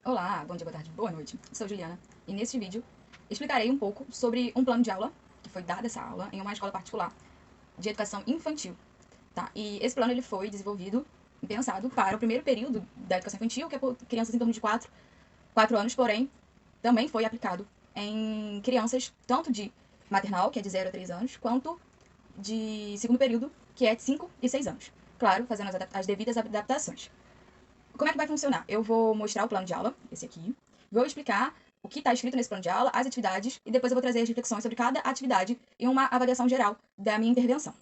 Olá, bom dia, boa tarde, boa noite. Sou Juliana e neste vídeo explicarei um pouco sobre um plano de aula que foi dada essa aula em uma escola particular de educação infantil, tá? E esse plano ele foi desenvolvido e pensado para o primeiro período da educação infantil, que é por crianças em torno de 4 anos, porém também foi aplicado em crianças tanto de maternal, que é de 0 a 3 anos, quanto de segundo período, que é de 5 e 6 anos. Claro, fazendo as devidas adaptações. Como é que vai funcionar? Eu vou mostrar o plano de aula, esse aqui, vou explicar o que está escrito nesse plano de aula, as atividades, e depois eu vou trazer as reflexões sobre cada atividade e uma avaliação geral da minha intervenção.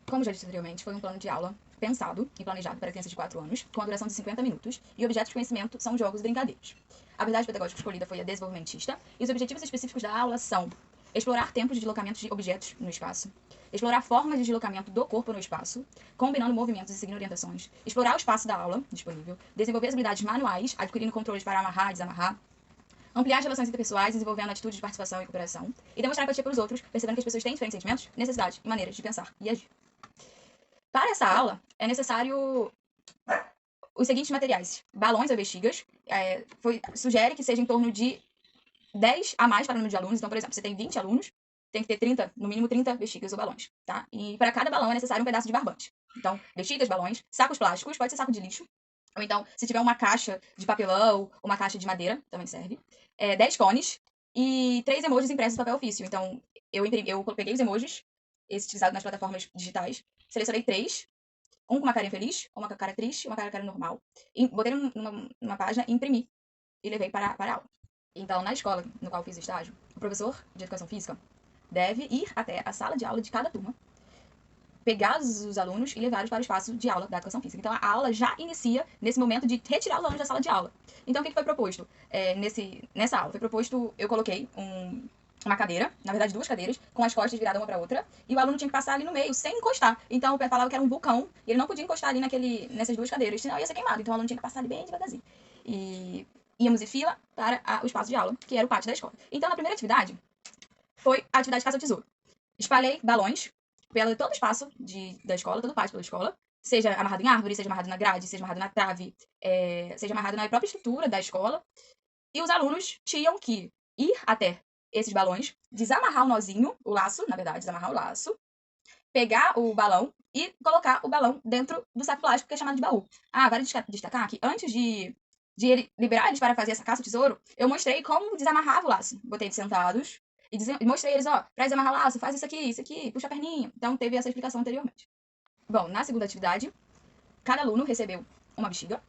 Como já disse anteriormente, foi um plano de aula pensado e planejado para crianças de 4 anos, com a duração de 50 minutos, e objetos de conhecimento são jogos e brincadeiras. A abordagem pedagógica escolhida foi a desenvolvimentista, e os objetivos específicos da aula são explorar tempos de deslocamento de objetos no espaço, explorar formas de deslocamento do corpo no espaço, combinando movimentos e seguindo orientações, explorar o espaço da aula disponível, desenvolver as habilidades manuais, adquirindo controles para amarrar e desamarrar, ampliar as relações interpessoais, desenvolvendo atitudes de participação e cooperação, e demonstrar empatia pelos outros, percebendo que as pessoas têm diferentes sentimentos, necessidades e maneiras de pensar e agir. Para essa aula, é necessário os seguintes materiais: balões ou bexigas. Sugere que seja em torno de 10 a mais para o número de alunos. Então, por exemplo, você tem 20 alunos, tem que ter 30, no mínimo 30 bexigas ou balões, tá? E para cada balão é necessário um pedaço de barbante. Então, bexigas, balões, sacos plásticos, pode ser saco de lixo. Ou então, se tiver uma caixa de papelão, uma caixa de madeira, também serve. 10 cones e 3 emojis impressos no papel ofício. Então, eu peguei os emojis, esse utilizado nas plataformas digitais, selecionei 3, um com uma carinha feliz, uma com a cara triste e uma com a cara normal. E botei numa página e imprimi. E levei para a aula. Então, na escola no qual eu fiz o estágio, o professor de educação física deve ir até a sala de aula de cada turma, pegar os alunos e levá-los para o espaço de aula da educação física. Então, a aula já inicia nesse momento de retirar os alunos da sala de aula. Então, o que foi proposto? Nessa aula, foi proposto, eu coloquei uma cadeira, na verdade 2 cadeiras, com as costas viradas uma para outra, e o aluno tinha que passar ali no meio, sem encostar. Então, eu falava que era um vulcão, e ele não podia encostar ali nessas 2 cadeiras, senão ia ser queimado. Então, o aluno tinha que passar ali bem devagarzinho. E íamos em fila para o espaço de aula, que era o pátio da escola. Então, na primeira atividade, foi a atividade caça-tesouro. Espalhei balões pelo todo o espaço da escola, todo o pátio pela escola, seja amarrado em árvore, seja amarrado na grade, seja amarrado na trave, seja amarrado na própria estrutura da escola. E os alunos tinham que ir até esses balões, desamarrar o nozinho, o laço, na verdade, desamarrar o laço, pegar o balão e colocar o balão dentro do saco plástico, que é chamado de baú. Vale destacar que antes de ele liberar eles para fazer essa caça ao tesouro, eu mostrei como desamarrava o laço. Botei eles sentados e mostrei eles, para desamarrar o laço, faz isso aqui, puxa a perninha. Então, teve essa explicação anteriormente. Bom, na segunda atividade, cada aluno recebeu uma bexiga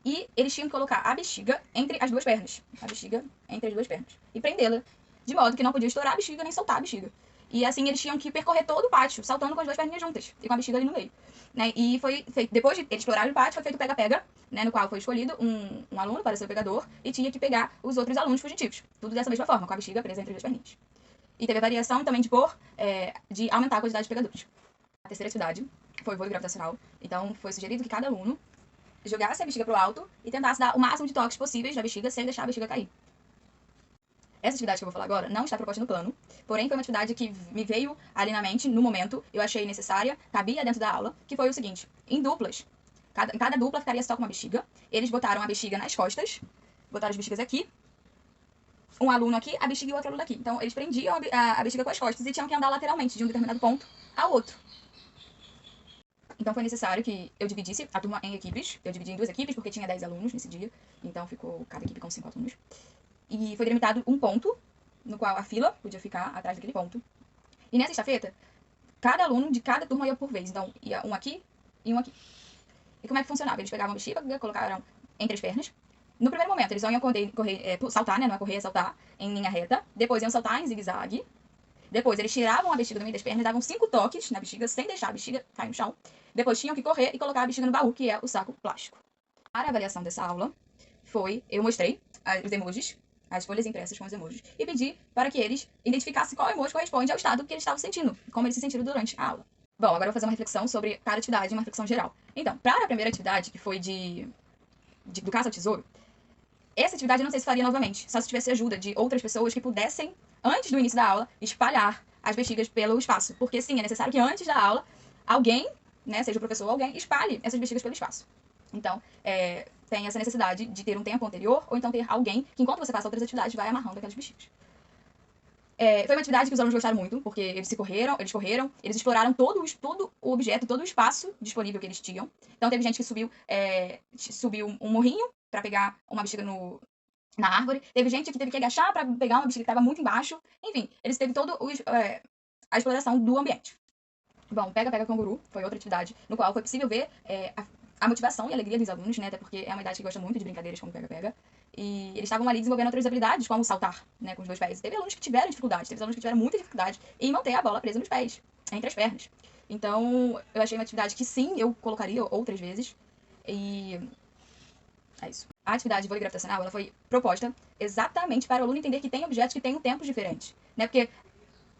e eles tinham que colocar a bexiga entre as 2 pernas. A bexiga entre as 2 pernas. E prendê-la, de modo que não podia estourar a bexiga nem soltar a bexiga. E assim eles tinham que percorrer todo o pátio, saltando com as 2 perninhas juntas e com a bexiga ali no meio. Né? E foi feito, depois de eles explorarem o pátio, foi feito o pega-pega, né? No qual foi escolhido um aluno para ser o pegador e tinha que pegar os outros alunos fugitivos. Tudo dessa mesma forma, com a bexiga presa entre as 2 perninhas. E teve a variação também de aumentar a quantidade de pegadores. A terceira atividade foi vôlei gravitacional. Então foi sugerido que cada aluno jogasse a bexiga pro alto e tentasse dar o máximo de toques possíveis na bexiga sem deixar a bexiga cair. Essa atividade que eu vou falar agora não está proposta no plano, porém foi uma atividade que me veio ali na mente, no momento, eu achei necessária, cabia dentro da aula, que foi o seguinte: em duplas, cada dupla ficaria só com uma bexiga, eles botaram a bexiga nas costas, botaram as bexigas aqui, um aluno aqui, a bexiga e o outro aluno aqui. Então, eles prendiam a bexiga com as costas e tinham que andar lateralmente de um determinado ponto ao outro. Então foi necessário que eu dividisse a turma em equipes. Eu dividi em 2 equipes porque tinha 10 alunos nesse dia. Então ficou cada equipe com 5 alunos. E foi delimitado um ponto no qual a fila podia ficar atrás daquele ponto. E nessa estafeta, cada aluno de cada turma ia por vez. Então ia um aqui e um aqui. E como é que funcionava? Eles pegavam a bexiga, colocaram entre as pernas. No primeiro momento, eles iam saltar, né? Não é correr, é saltar em linha reta. Depois iam saltar em zigue-zague. Depois, eles tiravam a bexiga do meio das pernas, davam 5 toques na bexiga, sem deixar a bexiga cair no chão. Depois, tinham que correr e colocar a bexiga no baú, que é o saco plástico. Para a avaliação dessa aula, eu mostrei os emojis, as folhas impressas com os emojis, e pedi para que eles identificassem qual emoji corresponde ao estado que eles estavam sentindo, como eles se sentiram durante a aula. Bom, agora eu vou fazer uma reflexão sobre cada atividade, uma reflexão geral. Então, para a primeira atividade, que foi do caça ao tesouro, essa atividade eu não sei se faria novamente, só se tivesse ajuda de outras pessoas que pudessem, antes do início da aula, espalhar as bexigas pelo espaço. Porque sim, é necessário que antes da aula, alguém, né, seja o professor ou alguém, espalhe essas bexigas pelo espaço. Então, tem essa necessidade de ter um tempo anterior, ou então ter alguém que, enquanto você faça outras atividades, vai amarrando aqueles bichinhos. Foi uma atividade que os alunos gostaram muito, porque eles correram, eles exploraram todo o objeto, todo o espaço disponível que eles tinham. Então teve gente que subiu um morrinho para pegar uma bexiga na árvore. Teve gente que teve que agachar para pegar uma bexiga que estava muito embaixo. Enfim, eles teve a exploração do ambiente. Bom, Pega-Pega Canguru foi outra atividade no qual foi possível ver a motivação e a alegria dos alunos, né? Até porque é uma idade que gosta muito de brincadeiras como Pega-Pega. E eles estavam ali desenvolvendo outras habilidades, como saltar, né, com os 2 pés. Teve alunos que tiveram dificuldade, teve alunos que tiveram muita dificuldade em manter a bola presa nos pés, entre as pernas. Então, eu achei uma atividade que sim, eu colocaria outras vezes. E é isso. A atividade de vôlei gravitacional, ela foi proposta exatamente para o aluno entender que tem objetos que têm um tempo diferente, né? Porque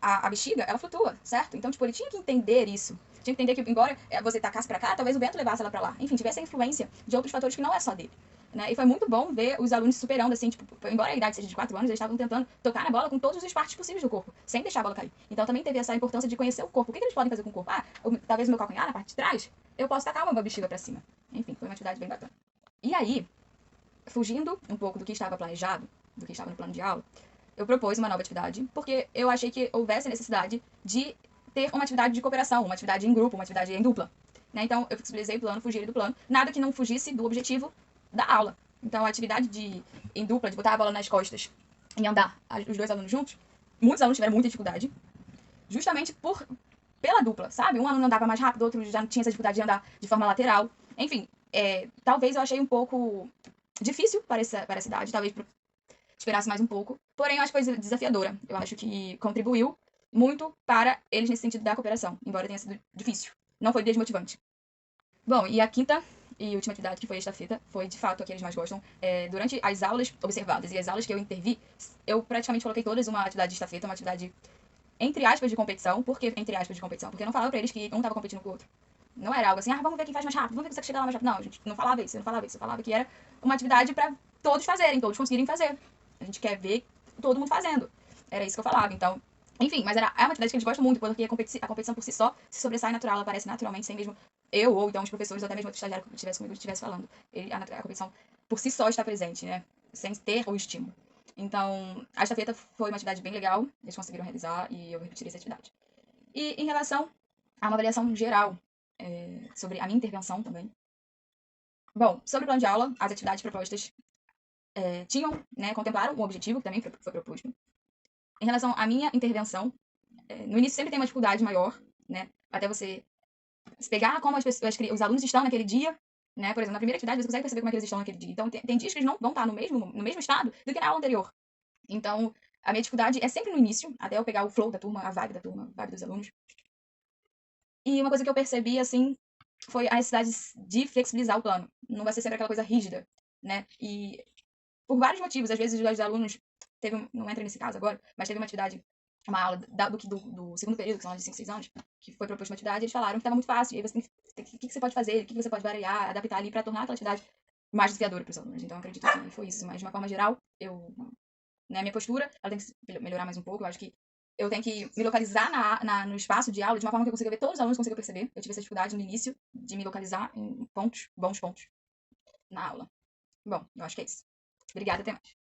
a bexiga, ela flutua, certo? Então, tipo, ele tinha que entender isso. Tinha que entender que, embora você tacasse pra cá, talvez o vento levasse ela pra lá. Enfim, tivesse a influência de outros fatores que não é só dele. Né? E foi muito bom ver os alunos se superando, assim, tipo, embora a idade seja de 4 anos, eles estavam tentando tocar na bola com todas as partes possíveis do corpo, sem deixar a bola cair. Então também teve essa importância de conhecer o corpo. O que eles podem fazer com o corpo? Talvez o meu calcanhar, na parte de trás, eu posso tacar uma bexiga pra cima. Enfim, foi uma atividade bem bacana. E aí, fugindo um pouco do que estava planejado, do que estava no plano de aula, eu propus uma nova atividade, porque eu achei que houvesse a necessidade de ter uma atividade de cooperação, uma atividade em grupo, uma atividade em dupla. Né? Então, eu flexibilizei o plano, fugi do plano, nada que não fugisse do objetivo da aula. Então, a atividade em dupla, de botar a bola nas costas e andar os 2 alunos juntos, muitos alunos tiveram muita dificuldade, justamente pela dupla, sabe? Um aluno andava mais rápido, o outro já não tinha essa dificuldade de andar de forma lateral. Enfim, talvez eu achei um pouco difícil para essa idade, talvez esperasse mais um pouco. Porém, eu acho que foi desafiadora. Eu acho que contribuiu muito para eles nesse sentido da cooperação, embora tenha sido difícil. Não foi desmotivante. Bom, e a quinta e última atividade, que foi a estafeta, foi de fato a que eles mais gostam. Durante as aulas observadas e as aulas que eu intervi, eu praticamente coloquei todas uma atividade de estafeta, uma atividade entre aspas de competição. Por que entre aspas de competição? Porque eu não falava pra eles que um estava competindo com o outro. Não era algo assim, vamos ver quem faz mais rápido, vamos ver quem chega lá mais rápido. Não, a gente não falava isso, eu não falava isso. Eu falava que era uma atividade para todos fazerem, todos conseguirem fazer. A gente quer ver todo mundo fazendo. Era isso que eu falava. Então, enfim, mas é uma atividade que eles gostam muito, porque a competição por si só se sobressai natural, ela aparece naturalmente, sem mesmo eu, ou então os professores, ou até mesmo outro estagiário que estivesse comigo estivesse falando. A competição por si só está presente, né? Sem ter o estímulo. Então, a estafeta foi uma atividade bem legal, eles conseguiram realizar e eu repeti essa atividade. E em relação a uma avaliação geral sobre a minha intervenção também. Bom, sobre o plano de aula, as atividades propostas contemplaram um objetivo que também foi proposto. Em relação à minha intervenção, no início sempre tem uma dificuldade maior, né? Até você se pegar como os alunos estão naquele dia, né? Por exemplo, na primeira atividade você consegue perceber como é que eles estão naquele dia. Então, tem dias que eles não vão estar no mesmo estado do que na aula anterior. Então, a minha dificuldade é sempre no início, até eu pegar o flow da turma, a vibe dos alunos. E uma coisa que eu percebi, assim, foi a necessidade de flexibilizar o plano. Não vai ser sempre aquela coisa rígida, né? E por vários motivos, às vezes os alunos não entra nesse caso agora, mas teve uma atividade, uma aula do segundo período, que são de 5, 6 anos, que foi proposta uma atividade, e eles falaram que estava muito fácil, e aí você o que você pode fazer, o que você pode variar, adaptar ali para tornar aquela atividade mais desafiadora para os alunos. Então, eu acredito que foi isso, mas de uma forma geral, minha postura, ela tem que melhorar mais um pouco, eu acho que eu tenho que me localizar no espaço de aula de uma forma que eu consiga ver todos os alunos consigam perceber. Eu tive essa dificuldade no início de me localizar em bons pontos na aula. Bom, eu acho que é isso. Obrigada, até mais.